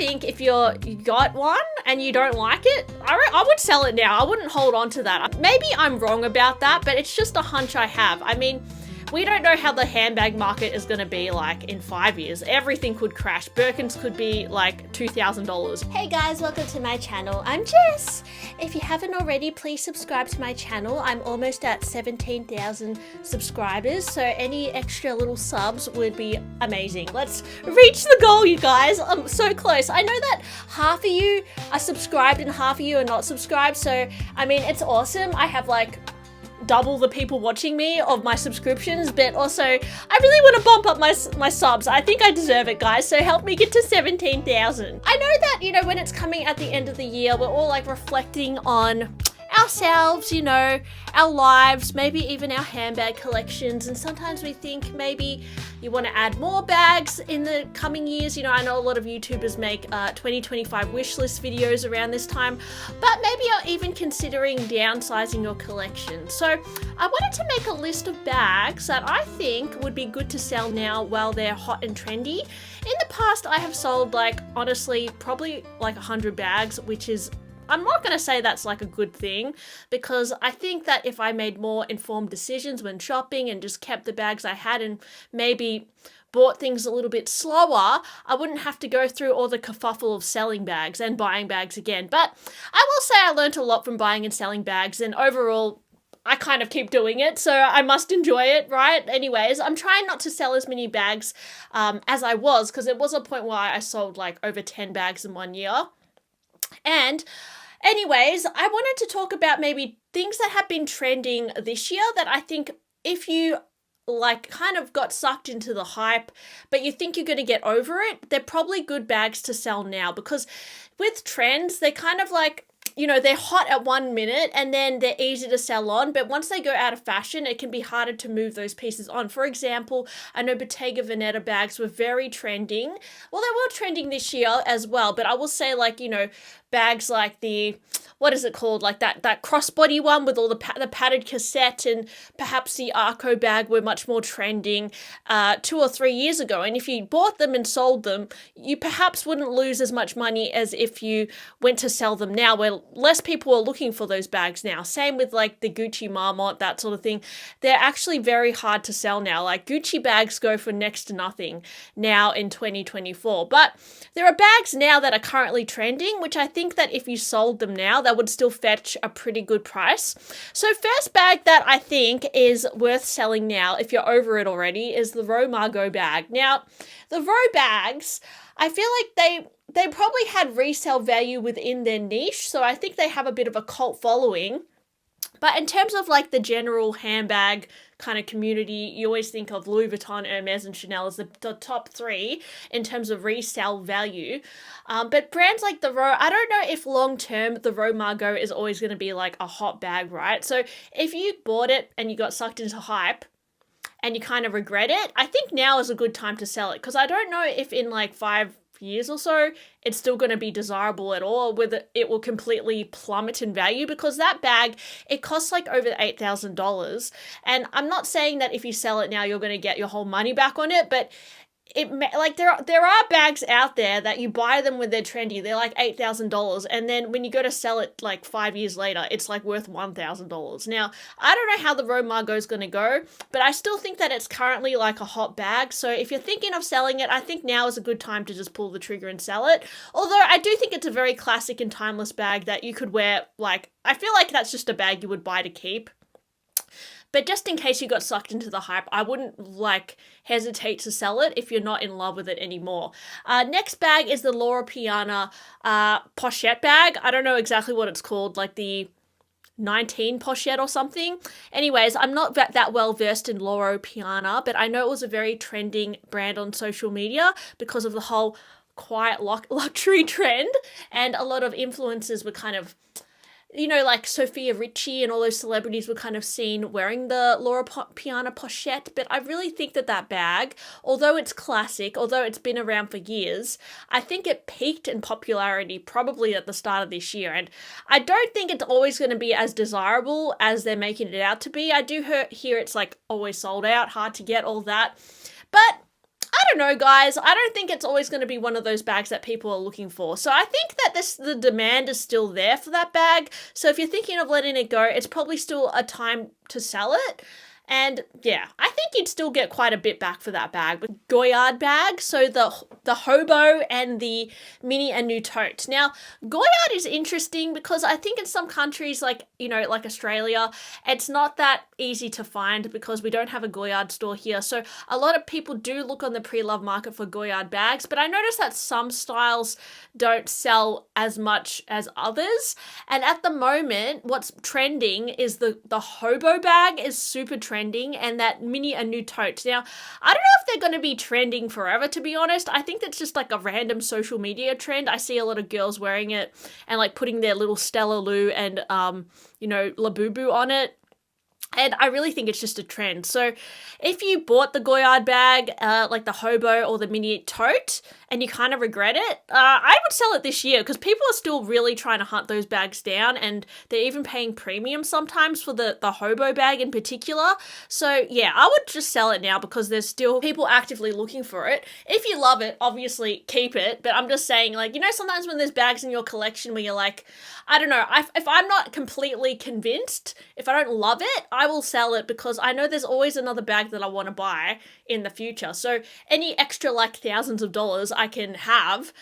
think if you got one and you don't like it, I would sell it now. I wouldn't hold on to that. Maybe I'm wrong about that, but it's just a hunch I have. I mean, we don't know how the handbag market is going to be like in 5 years. Everything could crash. Birkins could be like $2,000. Hey guys, welcome to my channel. I'm Jess. If you haven't already, please subscribe to my channel. I'm almost at 17,000 subscribers, so any extra little subs would be amazing. Let's reach the goal, you guys. I'm so close. I know that half of you are subscribed and half of you are not subscribed, so I mean, it's awesome. I have like double the people watching me of my subscriptions, but also I really want to bump up my subs. I think I deserve it, guys, so help me get to 17,000. I know that, you know, when it's coming at the end of the year, we're all like reflecting on ourselves, you know, our lives, maybe even our handbag collections, and sometimes we think maybe you want to add more bags in the coming years. You know, I know a lot of YouTubers make 2025 wish list videos around this time, but maybe you're even considering downsizing your collection. So I wanted to make a list of bags that I think would be good to sell now while they're hot and trendy. In the past, I have sold like, honestly, probably like 100 bags, which is, I'm not going to say that's like a good thing, because I think that if I made more informed decisions when shopping and just kept the bags I had and maybe bought things a little bit slower, I wouldn't have to go through all the kerfuffle of selling bags and buying bags again. But I will say I learned a lot from buying and selling bags, and overall I kind of keep doing it, so I must enjoy it, right? Anyways, I'm trying not to sell as many bags as I was, because it was a point where I sold like over 10 bags in 1 year. And anyways, I wanted to talk about maybe things that have been trending this year that I think if you like kind of got sucked into the hype, but you think you're going to get over it, they're probably good bags to sell now, because with trends, they kind of like, you know, they're hot at 1 minute and then they're easy to sell on, but once they go out of fashion, it can be harder to move those pieces on. For example, I know Bottega Veneta bags were very trending. Well, they were trending this year as well, but I will say, like, you know, bags like the, what is it called, like that crossbody one with all the padded cassette, and perhaps the Arco bag were much more trending 2 or 3 years ago. And if you bought them and sold them, you perhaps wouldn't lose as much money as if you went to sell them now, where less people are looking for those bags now. Same with like the Gucci Marmot, that sort of thing. They're actually very hard to sell now. Like Gucci bags go for next to nothing now in 2024. But there are bags now that are currently trending, which I think that if you sold them now, that would still fetch a pretty good price. So first bag that I think is worth selling now, if you're over it already, is the Row Margaux bag. Now, the Row bags, I feel like they probably had resale value within their niche, so I think they have a bit of a cult following. But in terms of like the general handbag kind of community, you always think of Louis Vuitton, Hermes, and Chanel as the top three in terms of resale value. But brands like the Row, I don't know if long term the Row Margaux is always going to be like a hot bag, right? So if you bought it and you got sucked into hype and you kind of regret it, I think now is a good time to sell it, because I don't know if in like 5 years or so it's still going to be desirable at all, whether it will completely plummet in value, because that bag, it costs like over $8,000. And I'm not saying that if you sell it now you're going to get your whole money back on it, but it like there are bags out there that you buy them when they're trendy, they're like $8,000, and then when you go to sell it like 5 years later, it's like worth $1,000. Now, I don't know how the Row Margaux is going to go, but I still think that it's currently like a hot bag. So if you're thinking of selling it, I think now is a good time to just pull the trigger and sell it. Although I do think it's a very classic and timeless bag that you could wear. Like, I feel like that's just a bag you would buy to keep. But just in case you got sucked into the hype, I wouldn't like hesitate to sell it if you're not in love with it anymore. Next bag is the Loro Piana pochette bag. I don't know exactly what it's called, like the 19 pochette or something. Anyways, I'm not that well versed in Loro Piana, but I know it was a very trending brand on social media because of the whole quiet luxury trend, and a lot of influencers were kind of, you know, like Sophia Richie and all those celebrities were kind of seen wearing the Loro Piana pochette. But I really think that bag, although it's classic, although it's been around for years, I think it peaked in popularity probably at the start of this year. And I don't think it's always going to be as desirable as they're making it out to be. I do hear it's like always sold out, hard to get, all that. But I don't know, guys. I don't think it's always going to be one of those bags that people are looking for. So I think that the demand is still there for that bag. So if you're thinking of letting it go, it's probably still a time to sell it. And yeah, I think you'd still get quite a bit back for that bag. With Goyard bag, so the hobo and the mini and new tote. Now, Goyard is interesting because I think in some countries like, like Australia, it's not that easy to find because we don't have a Goyard store here. So a lot of people do look on the pre-love market for Goyard bags, but I noticed that some styles don't sell as much as others. And at the moment, what's trending is the hobo bag is super trending, and that mini and new tote. Now, I don't know if they're going to be trending forever, to be honest. I think that's just like a random social media trend. I see a lot of girls wearing it and like putting their little Stella Lou and, Labubu on it. And I really think it's just a trend. So if you bought the Goyard bag, like the hobo or the mini tote, and you kind of regret it, I would sell it this year because people are still really trying to hunt those bags down, and they're even paying premium sometimes for the hobo bag in particular. So yeah, I would just sell it now because there's still people actively looking for it. If you love it, obviously keep it. But I'm just saying, like, sometimes when there's bags in your collection where you're like, I don't know, if I'm not completely convinced, if I don't love it, I will sell it because I know there's always another bag that I want to buy in the future. So any extra like thousands of dollars I can have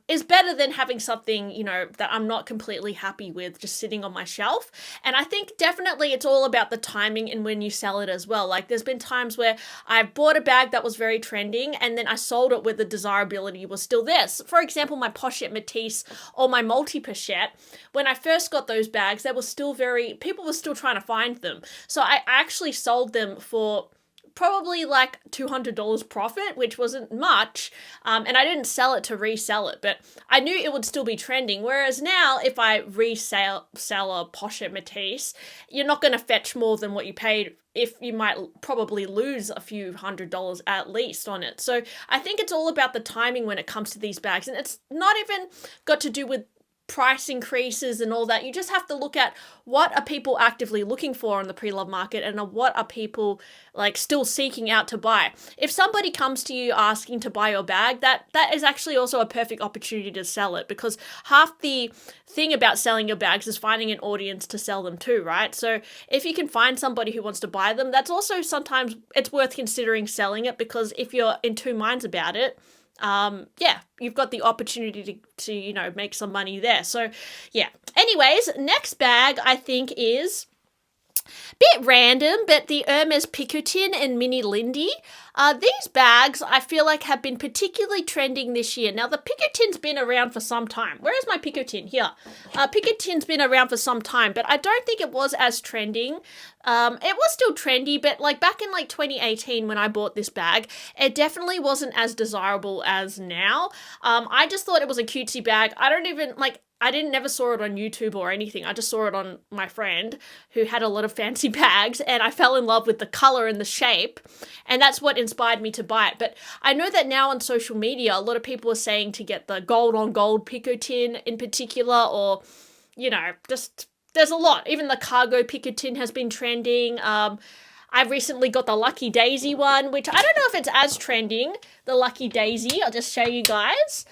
is better than having something, that I'm not completely happy with just sitting on my shelf. And I think definitely it's all about the timing and when you sell it as well. Like there's been times where I bought a bag that was very trending and then I sold it where the desirability was still there. So for example, my Pochette Matisse or my multi-pochette, when I first got those bags, people were still trying to find them. So I actually sold them for probably like $200 profit, which wasn't much, and I didn't sell it to resell it, but I knew it would still be trending. Whereas now, if I sell a Pochette Matisse, you're not going to fetch more than what you paid. If you might probably lose a few $100s at least on it. So I think it's all about the timing when it comes to these bags, and it's not even got to do with price increases and all that. You just have to look at what are people actively looking for on the pre-love market and what are people like still seeking out to buy. If somebody comes to you asking to buy your bag, that is actually also a perfect opportunity to sell it, because half the thing about selling your bags is finding an audience to sell them to, right? So if you can find somebody who wants to buy them, that's also sometimes it's worth considering selling it, because if you're in two minds about it, you've got the opportunity to make some money there. So yeah. Anyways, next bag I think is bit random, but the Hermes Picotin and Mini Lindy. These bags I feel like have been particularly trending this year. Now the Picotin's been around for some time. Where is my Picotin? Here. Picotin's been around for some time, but I don't think it was as trending. It was still trendy, but like back in like 2018 when I bought this bag, it definitely wasn't as desirable as now. I just thought it was a cutesy bag. I never saw it on YouTube or anything. I just saw it on my friend who had a lot of fancy bags, and I fell in love with the color and the shape, and that's what inspired me to buy it. But I know that now on social media, a lot of people are saying to get the gold on gold Picotin in particular, or, just there's a lot. Even the cargo Picotin has been trending. I've recently got the Lucky Daisy one, which I don't know if it's as trending, the Lucky Daisy. I'll just show you guys.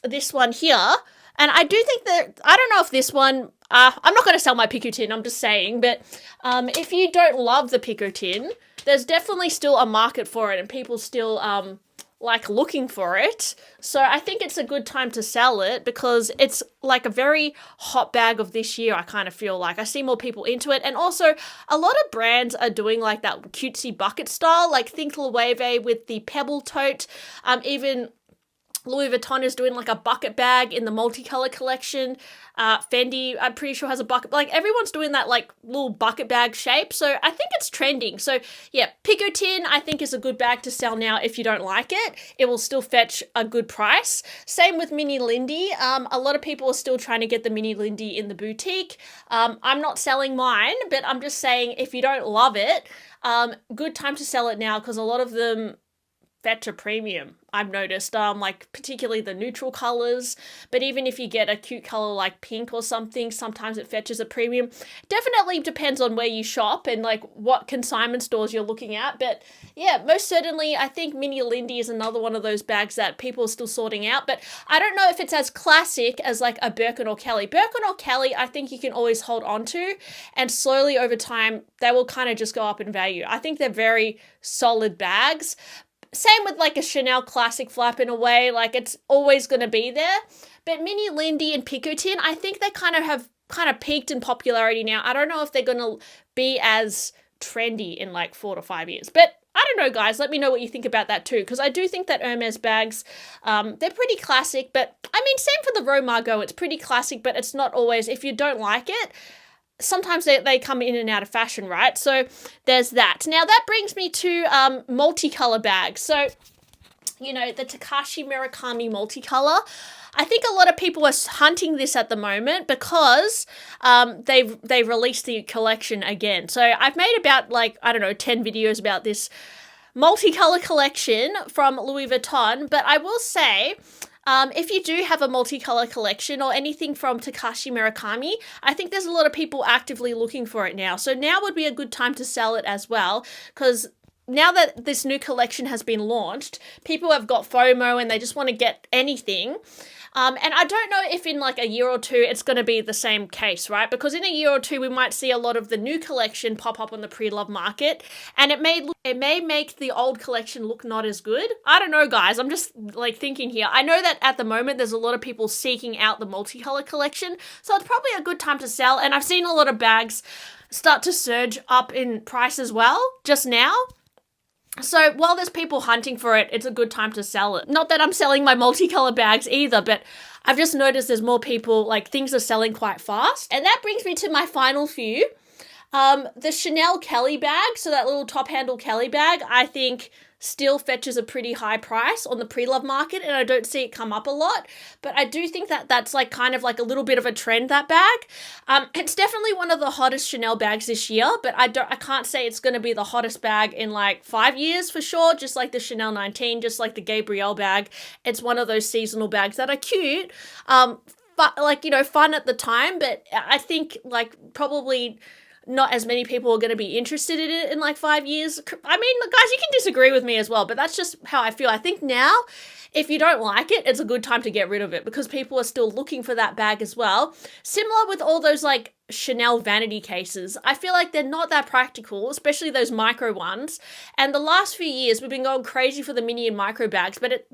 This one here. And I do think that, I don't know if this one, I'm not going to sell my Picotin, I'm just saying, but if you don't love the Picotin, there's definitely still a market for it and people still like looking for it. So I think it's a good time to sell it because it's like a very hot bag of this year, I kind of feel like. I see more people into it. And also a lot of brands are doing like that cutesy bucket style, like think Loewe with the Pebble tote, even Louis Vuitton is doing like a bucket bag in the multicolor collection. Fendi, I'm pretty sure, has a bucket. Like everyone's doing that like little bucket bag shape. So I think it's trending. So yeah, Picotin I think is a good bag to sell now if you don't like it. It will still fetch a good price. Same with Mini Lindy. A lot of people are still trying to get the Mini Lindy in the boutique. I'm not selling mine, but I'm just saying if you don't love it, good time to sell it now because a lot of them fetch a premium. I've noticed, like particularly the neutral colors, but even if you get a cute color like pink or something, sometimes it fetches a premium. Definitely depends on where you shop and like what consignment stores you're looking at, but yeah, most certainly I think Mini Lindy is another one of those bags that people are still sorting out, but I don't know if it's as classic as like a Birkin or Kelly. Birkin or Kelly, I think you can always hold on to, and slowly over time, they will kind of just go up in value. I think they're very solid bags. Same with like a Chanel classic flap in a way, like it's always going to be there. But Mini Lindy and Picotin, I think they kind of have peaked in popularity now. I don't know if they're going to be as trendy in like 4 to 5 years, but I don't know, guys. Let me know what you think about that too, because I do think that Hermes bags, they're pretty classic, but I mean, same for the Row Margaux. It's pretty classic, but it's not always, if you don't like it, sometimes they come in and out of fashion, right? So there's that. Now that brings me to multicolor bags. So, you know, the Takashi Murakami multicolor. I think a lot of people are hunting this at the moment because they released the collection again. So I've made about like, I don't know, 10 videos about this multicolor collection from Louis Vuitton. But I will say, if you do have a multicolor collection or anything from Takashi Murakami, I think there's a lot of people actively looking for it now. So now would be a good time to sell it as well, because now that this new collection has been launched, people have got FOMO and they just want to get anything. And I don't know if in like a year or two it's going to be the same case, right? Because in a year or two we might see a lot of the new collection pop up on the pre-love market, and it may make the old collection look not as good. I don't know, guys. I'm just like thinking here. I know that at the moment there's a lot of people seeking out the multicolor collection, so it's probably a good time to sell. And I've seen a lot of bags start to surge up in price as well just now. So while there's people hunting for it, it's a good time to sell it. Not that I'm selling my multicolor bags either, but I've just noticed there's more people, like things are selling quite fast. And that brings me to my final few. The Chanel Kelly bag, so that little top handle Kelly bag, I think still fetches a pretty high price on the pre-love market, and I don't see it come up a lot, but I do think that that's like kind of like a little bit of a trend, that bag. It's definitely one of the hottest Chanel bags this year, but I can't say it's going to be the hottest bag in like 5 years for sure, just like the Chanel 19, just like the Gabrielle bag. It's one of those seasonal bags that are cute, but like, you know, fun at the time, but I think like probably not as many people are going to be interested in it in like 5 years. I mean, guys, you can disagree with me as well, but that's just how I feel. I think now, if you don't like it, it's a good time to get rid of it because people are still looking for that bag as well. Similar with all those like Chanel vanity cases. I feel like they're not that practical, especially those micro ones. And the last few years, we've been going crazy for the mini and micro bags, but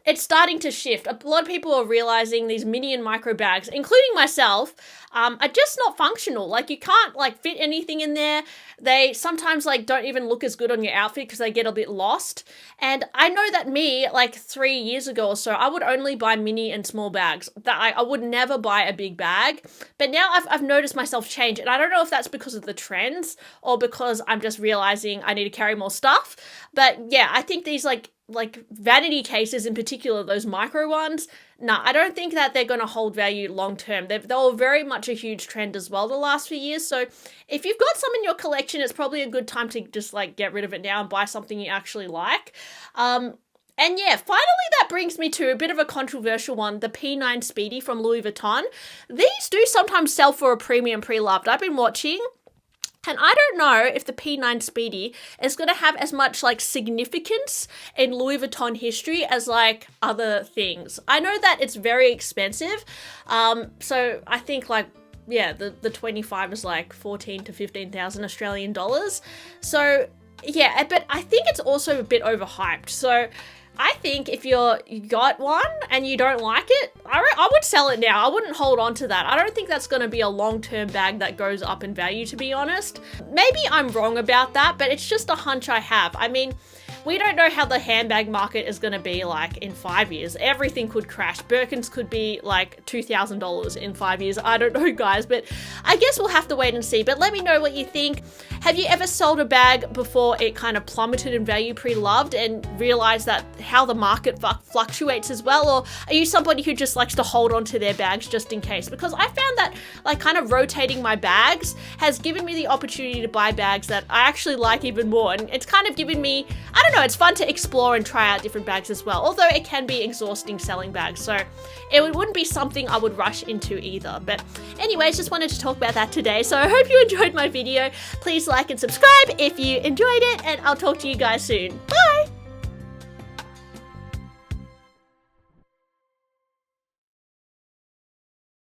it's starting to shift. A lot of people are realizing these mini and micro bags, including myself, are just not functional. Like you can't like fit anything in there. They sometimes like don't even look as good on your outfit because they get a bit lost. And I know that me, like 3 years ago or so, I would only buy mini and small bags. That I would never buy a big bag. But now I've noticed myself change, and I don't know if that's because of the trends or because I'm just realizing I need to carry more stuff. But yeah, I think these like vanity cases in particular, those micro ones, I don't think that they're going to hold value long term. They were very much a huge trend as well the last few years. So if you've got some in your collection, it's probably a good time to just like get rid of it now and buy something you actually like. And yeah, finally that brings me to a bit of a controversial one, the P9 Speedy from Louis Vuitton. These do sometimes sell for a premium pre-loved. I've been watching, and I don't know if the P9 Speedy is going to have as much like significance in Louis Vuitton history as like other things. I know that it's very expensive. So I think like, yeah, the 25 is like 14 to 15,000 Australian dollars. So yeah, but I think it's also a bit overhyped. So I think if you got one and you don't like it, I would sell it now. I wouldn't hold on to that. I don't think that's going to be a long-term bag that goes up in value, to be honest. Maybe I'm wrong about that, but it's just a hunch I have. I mean, we don't know how the handbag market is going to be like in 5 years. Everything could crash. Birkins could be like $2,000 in 5 years. I don't know, guys, but I guess we'll have to wait and see. But let me know what you think. Have you ever sold a bag before it kind of plummeted in value pre-loved and realized that how the market fluctuates as well? Or are you somebody who just likes to hold on to their bags just in case? Because I found that like kind of rotating my bags has given me the opportunity to buy bags that I actually like even more. And it's kind of given me, I don't don't know, it's fun to explore and try out different bags as well. Although it can be exhausting selling bags, so it wouldn't be something I would rush into either. But anyways, just wanted to talk about that today. So I hope you enjoyed my video. Please like and subscribe if you enjoyed it, and I'll talk to you guys soon. Bye!